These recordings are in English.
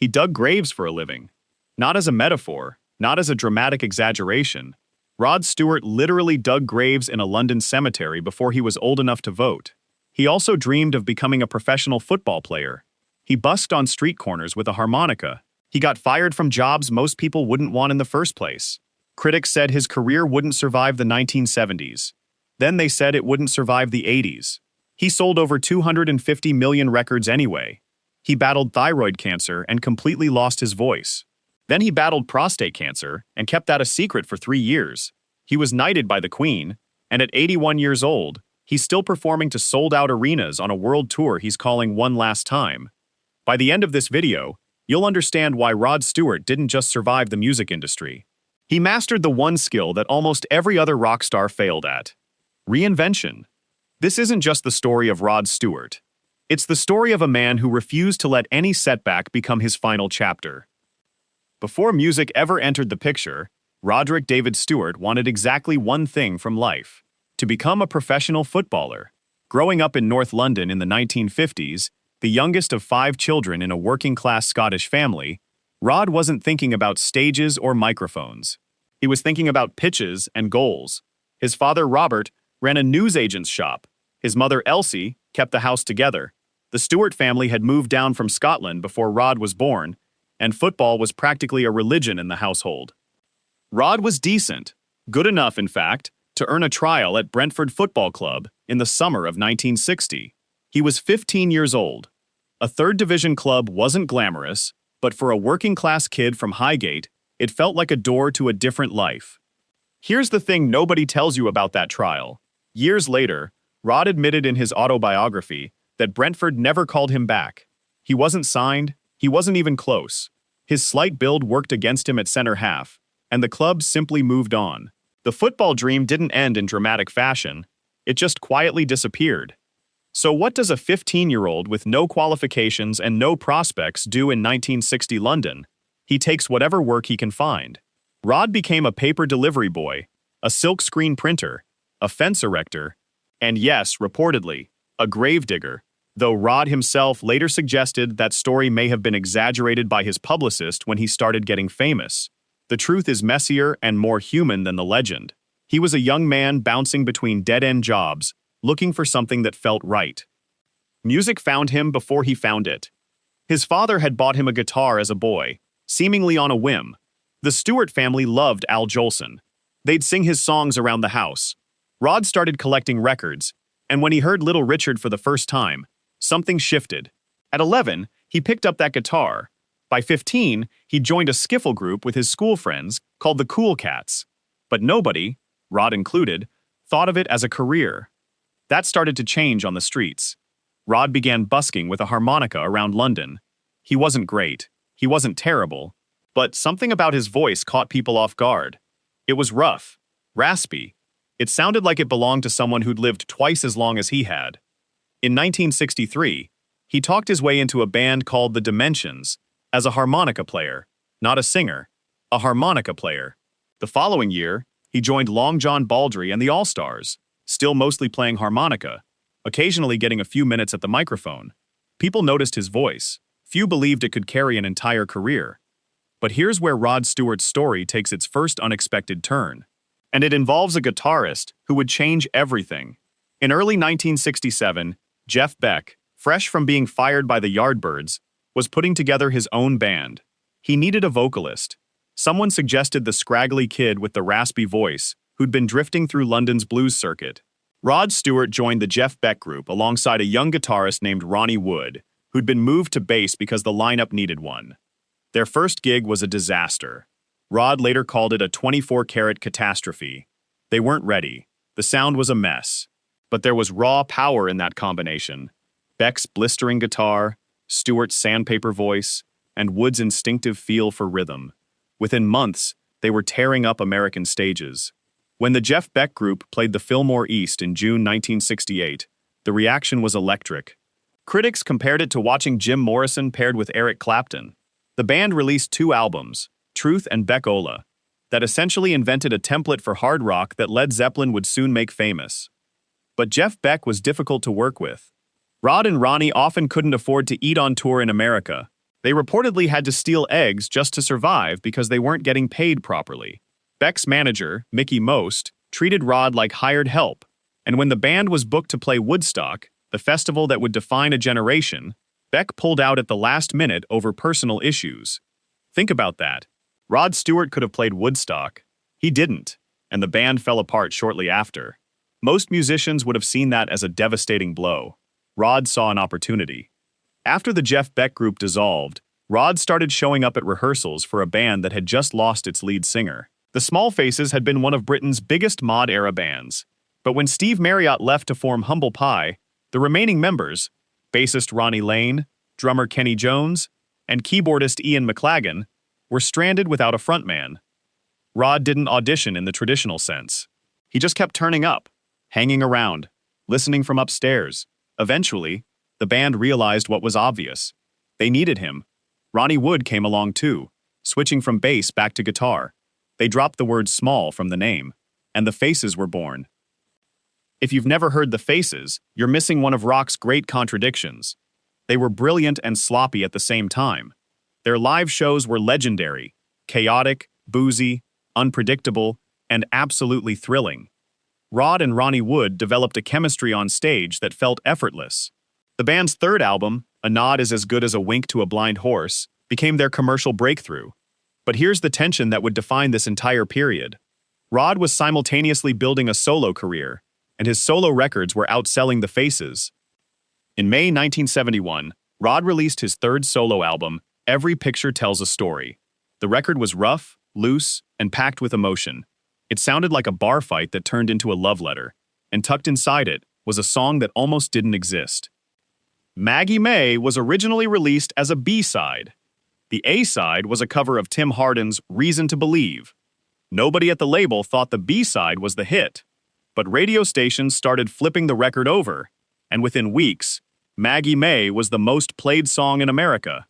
He dug graves for a living. Not as a metaphor, not as a dramatic exaggeration. Rod Stewart literally dug graves in a London cemetery before he was old enough to vote. He also dreamed of becoming a professional football player. He busked on street corners with a harmonica. He got fired from jobs most people wouldn't want in the first place. Critics said his career wouldn't survive the 1970s. Then they said it wouldn't survive the 80s. He sold over 250 million records anyway. He battled thyroid cancer and completely lost his voice. Then he battled prostate cancer and kept that a secret for 3 years. He was knighted by the Queen, and at 81 years old, he's still performing to sold-out arenas on a world tour he's calling One Last Time. By the end of this video, you'll understand why Rod Stewart didn't just survive the music industry. He mastered the one skill that almost every other rock star failed at: reinvention. This isn't just the story of Rod Stewart. It's the story of a man who refused to let any setback become his final chapter. Before music ever entered the picture, Roderick David Stewart wanted exactly one thing from life: to become a professional footballer. Growing up in North London in the 1950s, the youngest of 5 children in a working-class Scottish family, Rod wasn't thinking about stages or microphones. He was thinking about pitches and goals. His father, Robert, ran a newsagent's shop. His mother, Elsie, kept the house together. The Stewart family had moved down from Scotland before Rod was born, and football was practically a religion in the household. Rod was decent, good enough, in fact, to earn a trial at Brentford Football Club in the summer of 1960. He was 15 years old. A third-division club wasn't glamorous, but for a working-class kid from Highgate, it felt like a door to a different life. Here's the thing nobody tells you about that trial. Years later, Rod admitted in his autobiography that Brentford never called him back. He wasn't signed, he wasn't even close. His slight build worked against him at center half, and the club simply moved on. The football dream didn't end in dramatic fashion, it just quietly disappeared. So what does a 15-year-old with no qualifications and no prospects do in 1960 London? He takes whatever work he can find. Rod became a paper delivery boy, a silkscreen printer, a fence erector, and yes, reportedly, a gravedigger, though Rod himself later suggested that story may have been exaggerated by his publicist when he started getting famous. The truth is messier and more human than the legend. He was a young man bouncing between dead-end jobs, looking for something that felt right. Music found him before he found it. His father had bought him a guitar as a boy, seemingly on a whim. The Stewart family loved Al Jolson. They'd sing his songs around the house. Rod started collecting records, and when he heard Little Richard for the first time, something shifted. At 11, he picked up that guitar. By 15, he joined a skiffle group with his school friends called the Cool Cats. But nobody, Rod included, thought of it as a career. That started to change on the streets. Rod began busking with a harmonica around London. He wasn't great. He wasn't terrible. But something about his voice caught people off guard. It was rough, raspy. It sounded like it belonged to someone who'd lived twice as long as he had. In 1963, he talked his way into a band called The Dimensions as a harmonica player, not a singer, a harmonica player. The following year, he joined Long John Baldry and the All-Stars, still mostly playing harmonica, occasionally getting a few minutes at the microphone. People noticed his voice. Few believed it could carry an entire career. But here's where Rod Stewart's story takes its first unexpected turn. And it involves a guitarist who would change everything. In early 1967, Jeff Beck, fresh from being fired by the Yardbirds, was putting together his own band. He needed a vocalist. Someone suggested the scraggly kid with the raspy voice who'd been drifting through London's blues circuit. Rod Stewart joined the Jeff Beck group alongside a young guitarist named Ronnie Wood, who'd been moved to bass because the lineup needed one. Their first gig was a disaster. Rod later called it a 24-karat catastrophe. They weren't ready. The sound was a mess. But there was raw power in that combination. Beck's blistering guitar, Stewart's sandpaper voice, and Wood's instinctive feel for rhythm. Within months, they were tearing up American stages. When the Jeff Beck group played the Fillmore East in June 1968, the reaction was electric. Critics compared it to watching Jim Morrison paired with Eric Clapton. The band released 2 albums, Truth and Beck-Ola, that essentially invented a template for hard rock that Led Zeppelin would soon make famous. But Jeff Beck was difficult to work with. Rod and Ronnie often couldn't afford to eat on tour in America. They reportedly had to steal eggs just to survive because they weren't getting paid properly. Beck's manager, Mickey Most, treated Rod like hired help, and when the band was booked to play Woodstock, the festival that would define a generation, Beck pulled out at the last minute over personal issues. Think about that. Rod Stewart could have played Woodstock. He didn't, and the band fell apart shortly after. Most musicians would have seen that as a devastating blow. Rod saw an opportunity. After the Jeff Beck group dissolved, Rod started showing up at rehearsals for a band that had just lost its lead singer. The Small Faces had been one of Britain's biggest mod-era bands. But when Steve Marriott left to form Humble Pie, the remaining members, bassist Ronnie Lane, drummer Kenny Jones, and keyboardist Ian McLagan, were stranded without a frontman. Rod didn't audition in the traditional sense. He just kept turning up, hanging around, listening from upstairs. Eventually, the band realized what was obvious. They needed him. Ronnie Wood came along too, switching from bass back to guitar. They dropped the word small from the name, and the Faces were born. If you've never heard the Faces, you're missing one of rock's great contradictions. They were brilliant and sloppy at the same time. Their live shows were legendary, chaotic, boozy, unpredictable, and absolutely thrilling. Rod and Ronnie Wood developed a chemistry on stage that felt effortless. The band's third album, A Nod Is As Good As a Wink to a Blind Horse, became their commercial breakthrough. But here's the tension that would define this entire period. Rod was simultaneously building a solo career, and his solo records were outselling the Faces. In May 1971, Rod released his third solo album, Every Picture Tells a Story. The record was rough, loose, and packed with emotion. It sounded like a bar fight that turned into a love letter, and tucked inside it was a song that almost didn't exist. Maggie May was originally released as a B-side. The A-side was a cover of Tim Hardin's Reason to Believe. Nobody at the label thought the B-side was the hit, but radio stations started flipping the record over, and within weeks, Maggie May was the most played song in America.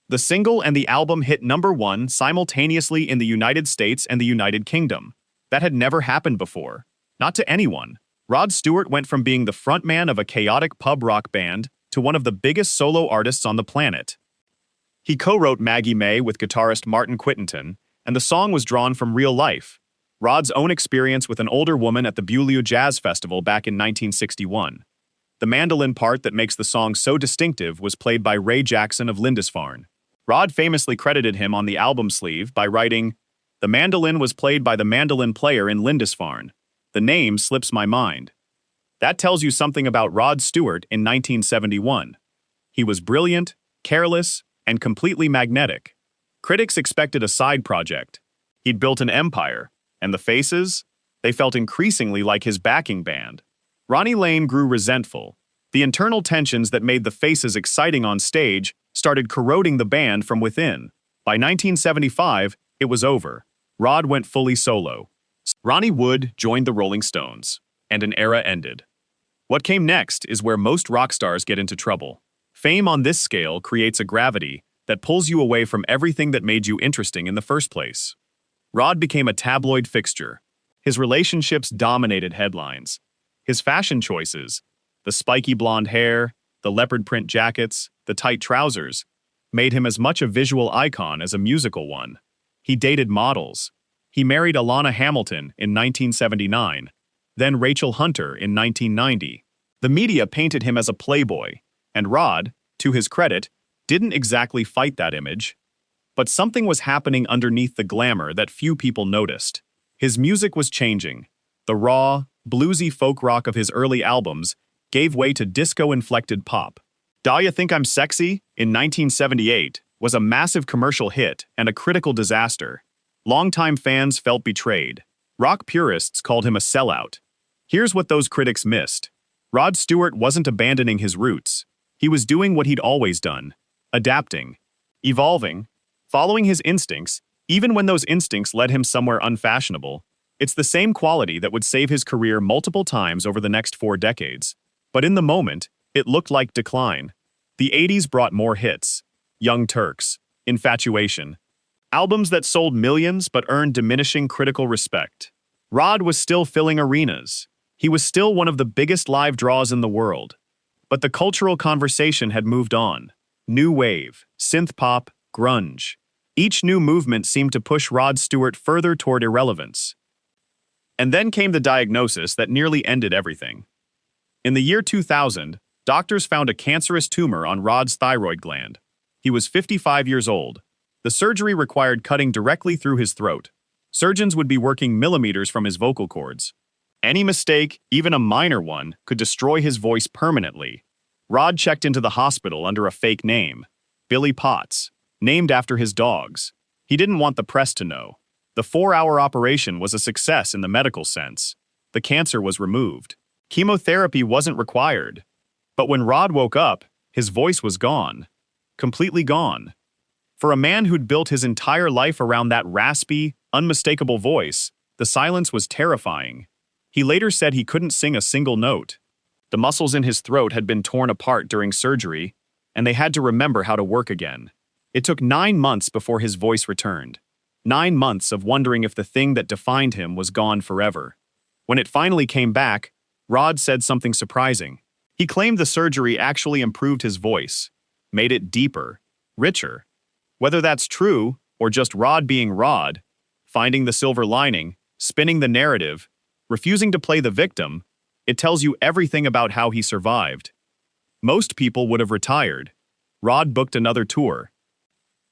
The single and the album hit #1 simultaneously in the United States and the United Kingdom. That had never happened before. Not to anyone. Rod Stewart went from being the frontman of a chaotic pub rock band to one of the biggest solo artists on the planet. He co-wrote Maggie May with guitarist Martin Quittenton, and the song was drawn from real life. Rod's own experience with an older woman at the Beaulieu Jazz Festival back in 1961. The mandolin part that makes the song so distinctive was played by Ray Jackson of Lindisfarne. Rod famously credited him on the album sleeve by writing, "The mandolin was played by the mandolin player in Lindisfarne. The name slips my mind." That tells you something about Rod Stewart in 1971. He was brilliant, careless, and completely magnetic. Critics expected a side project. He'd built an empire, and the Faces? They felt increasingly like his backing band. Ronnie Lane grew resentful. The internal tensions that made the Faces exciting on stage started corroding the band from within. By 1975, it was over. Rod went fully solo. Ronnie Wood joined the Rolling Stones, and an era ended. What came next is where most rock stars get into trouble. Fame on this scale creates a gravity that pulls you away from everything that made you interesting in the first place. Rod became a tabloid fixture. His relationships dominated headlines. His fashion choices, the spiky blonde hair, the leopard print jackets, the tight trousers, made him as much a visual icon as a musical one. He dated models. He married Alana Hamilton in 1979, then Rachel Hunter in 1990. The media painted him as a playboy, and Rod, to his credit, didn't exactly fight that image. But something was happening underneath the glamour that few people noticed. His music was changing. The raw, bluesy folk rock of his early albums gave way to disco-inflected pop. "Da Ya Think I'm Sexy?" in 1978 was a massive commercial hit and a critical disaster. Longtime fans felt betrayed. Rock purists called him a sellout. Here's what those critics missed. Rod Stewart wasn't abandoning his roots. He was doing what he'd always done, adapting, evolving, following his instincts, even when those instincts led him somewhere unfashionable. It's the same quality that would save his career multiple times over the next 4 decades. But in the moment, it looked like decline. The 80s brought more hits. Young Turks, Infatuation. Albums that sold millions but earned diminishing critical respect. Rod was still filling arenas. He was still one of the biggest live draws in the world. But the cultural conversation had moved on. new wave, synth pop, grunge. Each new movement seemed to push Rod Stewart further toward irrelevance. And then came the diagnosis that nearly ended everything. In the year 2000, doctors found a cancerous tumor on Rod's thyroid gland. He was 55 years old. The surgery required cutting directly through his throat. Surgeons would be working millimeters from his vocal cords. Any mistake, even a minor one, could destroy his voice permanently. Rod checked into the hospital under a fake name, Billy Potts, named after his dogs. He didn't want the press to know. The 4-hour operation was a success in the medical sense. The cancer was removed. Chemotherapy wasn't required. But when Rod woke up, his voice was gone. Completely gone. For a man who'd built his entire life around that raspy, unmistakable voice, the silence was terrifying. He later said he couldn't sing a single note. The muscles in his throat had been torn apart during surgery, and they had to remember how to work again. It took 9 months before his voice returned. 9 months of wondering if the thing that defined him was gone forever. When it finally came back, Rod said something surprising. He claimed the surgery actually improved his voice, made it deeper, richer. Whether that's true, or just Rod being Rod, finding the silver lining, spinning the narrative, refusing to play the victim, it tells you everything about how he survived. Most people would have retired. Rod booked another tour.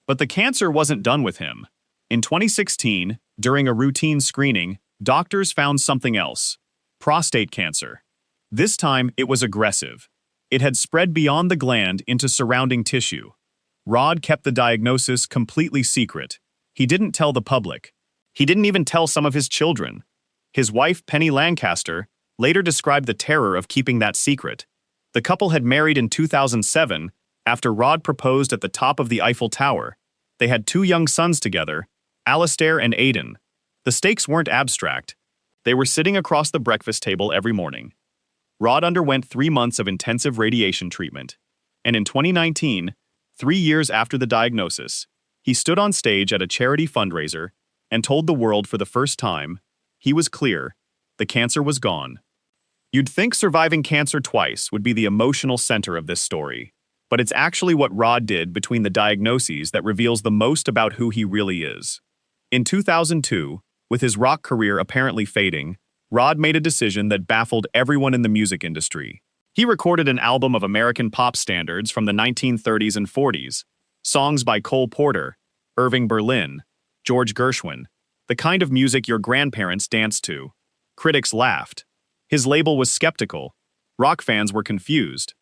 But the cancer wasn't done with him. In 2016, during a routine screening, doctors found something else: prostate cancer. This time, it was aggressive. It had spread beyond the gland into surrounding tissue. Rod kept the diagnosis completely secret. He didn't tell the public. He didn't even tell some of his children. His wife, Penny Lancaster, later described the terror of keeping that secret. The couple had married in 2007 after Rod proposed at the top of the Eiffel Tower. They had 2 young sons together, Alistair and Aidan. The stakes weren't abstract. They were sitting across the breakfast table every morning. Rod underwent 3 months of intensive radiation treatment. And in 2019, 3 years after the diagnosis, he stood on stage at a charity fundraiser and told the world for the first time, he was clear, the cancer was gone. You'd think surviving cancer twice would be the emotional center of this story, but it's actually what Rod did between the diagnoses that reveals the most about who he really is. In 2002, with his rock career apparently fading, Rod made a decision that baffled everyone in the music industry. He recorded an album of American pop standards from the 1930s and 40s, songs by Cole Porter, Irving Berlin, George Gershwin, the kind of music your grandparents danced to. Critics laughed. His label was skeptical. Rock fans were confused.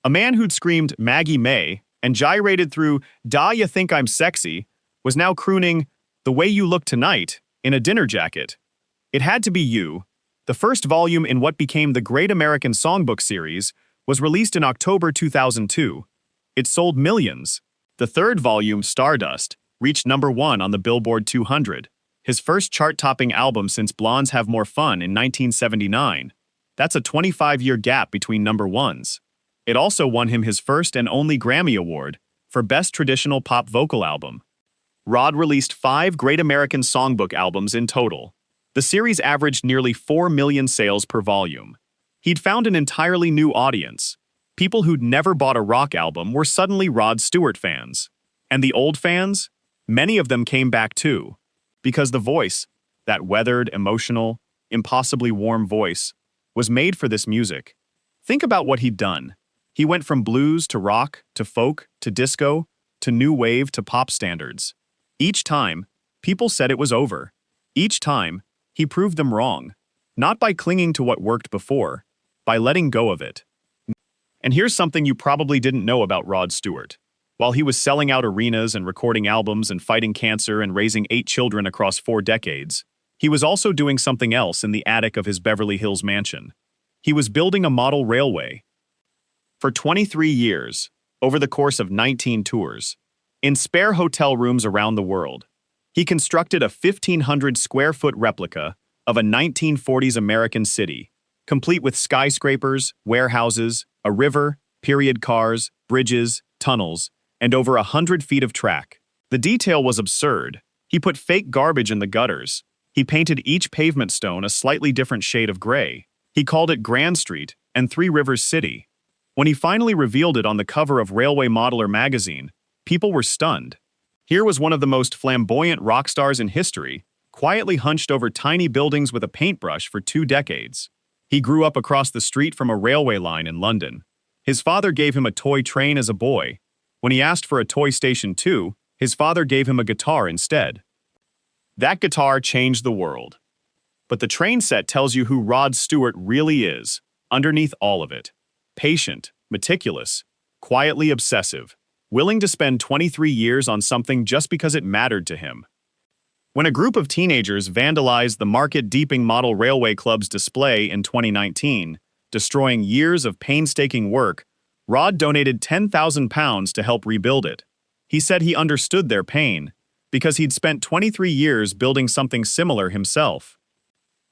A man who'd screamed Maggie May and gyrated through "Da Ya Think I'm Sexy" was now crooning "The Way You Look Tonight" in a dinner jacket. It Had to Be You, the first volume in what became the Great American Songbook series, was released in October 2002. It sold millions. The third volume, Stardust, reached #1 on the Billboard 200, his first chart-topping album since Blondes Have More Fun in 1979. That's a 25-year gap between #1s. It also won him his first and only Grammy Award for Best Traditional Pop Vocal Album. Rod released 5 Great American Songbook albums in total. The series averaged nearly 4 million sales per volume. He'd found an entirely new audience. People who'd never bought a rock album were suddenly Rod Stewart fans. And the old fans? Many of them came back too. Because the voice, that weathered, emotional, impossibly warm voice, was made for this music. Think about what he'd done. He went from blues to rock, to folk, to disco, to new wave, to pop standards. Each time, people said it was over. Each time, he proved them wrong. Not by clinging to what worked before, by letting go of it. And here's something you probably didn't know about Rod Stewart. While he was selling out arenas and recording albums and fighting cancer and raising 8 children across 4 decades, he was also doing something else in the attic of his Beverly Hills mansion. He was building a model railway. For 23 years, over the course of 19 tours, in spare hotel rooms around the world, he constructed a 1,500-square-foot replica of a 1940s American city, complete with skyscrapers, warehouses, a river, period cars, bridges, tunnels, and over 100 feet of track. The detail was absurd. He put fake garbage in the gutters. He painted each pavement stone a slightly different shade of gray. He called it Grand Street and Three Rivers City. When he finally revealed it on the cover of Railway Modeler magazine, people were stunned. Here was one of the most flamboyant rock stars in history, quietly hunched over tiny buildings with a paintbrush for 2 decades. He grew up across the street from a railway line in London. His father gave him a toy train as a boy. When he asked for a toy station too, his father gave him a guitar instead. That guitar changed the world. But the train set tells you who Rod Stewart really is, underneath all of it. Patient, meticulous, quietly obsessive, willing to spend 23 years on something just because it mattered to him. When a group of teenagers vandalized the Market Deeping Model Railway Club's display in 2019, destroying years of painstaking work, Rod donated £10,000 to help rebuild it. He said he understood their pain, because he'd spent 23 years building something similar himself.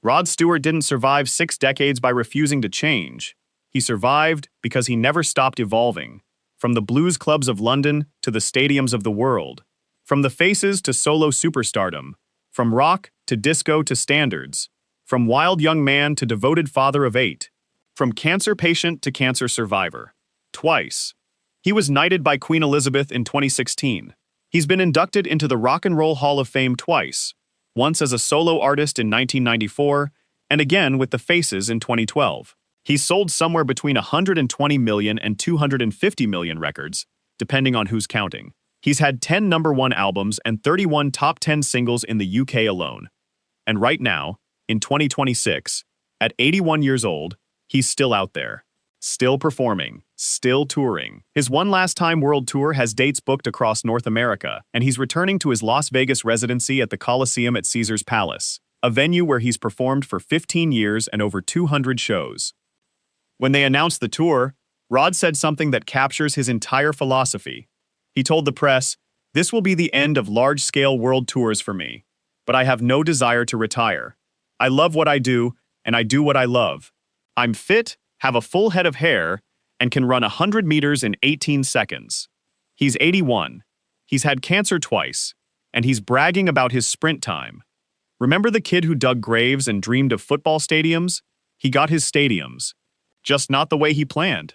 Rod Stewart didn't survive 6 decades by refusing to change. He survived because he never stopped evolving, from the blues clubs of London to the stadiums of the world, from the faces to solo superstardom, from rock to disco to standards, from wild young man to devoted father of 8, from cancer patient to cancer survivor. Twice. He was knighted by Queen Elizabeth in 2016. He's been inducted into the Rock and Roll Hall of Fame twice, once as a solo artist in 1994, and again with the Faces in 2012. He's sold somewhere between 120 million and 250 million records, depending on who's counting. He's had 10 #1 albums and 31 top 10 singles in the UK alone. And right now, in 2026, at 81 years old, he's still out there. Still performing, still touring. His One Last Time world tour has dates booked across North America, and he's returning to his Las Vegas residency at the Coliseum at Caesar's Palace, a venue where he's performed for 15 years and over 200 shows. When they announced the tour, Rod said something that captures his entire philosophy. He told the press, "This will be the end of large-scale world tours for me, but I have no desire to retire. I love what I do, and I do what I love. I'm fit, have a full head of hair, and can run 100 meters in 18 seconds. He's 81. He's had cancer twice, and he's bragging about his sprint time. Remember the kid who dug graves and dreamed of football stadiums? He got his stadiums, just not the way he planned.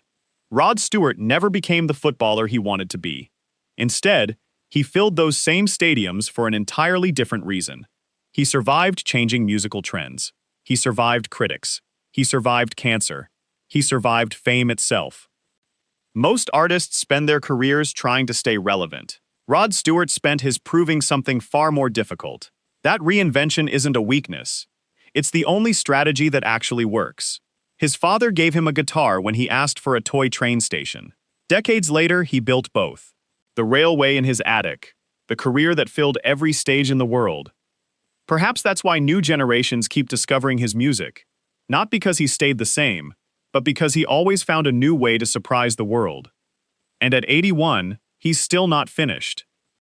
Rod Stewart never became the footballer he wanted to be. Instead, he filled those same stadiums for an entirely different reason. He survived changing musical trends. He survived critics. He survived cancer. He survived fame itself. Most artists spend their careers trying to stay relevant. Rod Stewart spent his proving something far more difficult. That reinvention isn't a weakness. It's the only strategy that actually works. His father gave him a guitar when he asked for a toy train station. Decades later, he built both. The railway in his attic, the career that filled every stage in the world. Perhaps that's why new generations keep discovering his music. Not because he stayed the same, but because he always found a new way to surprise the world. And at 81, he's still not finished.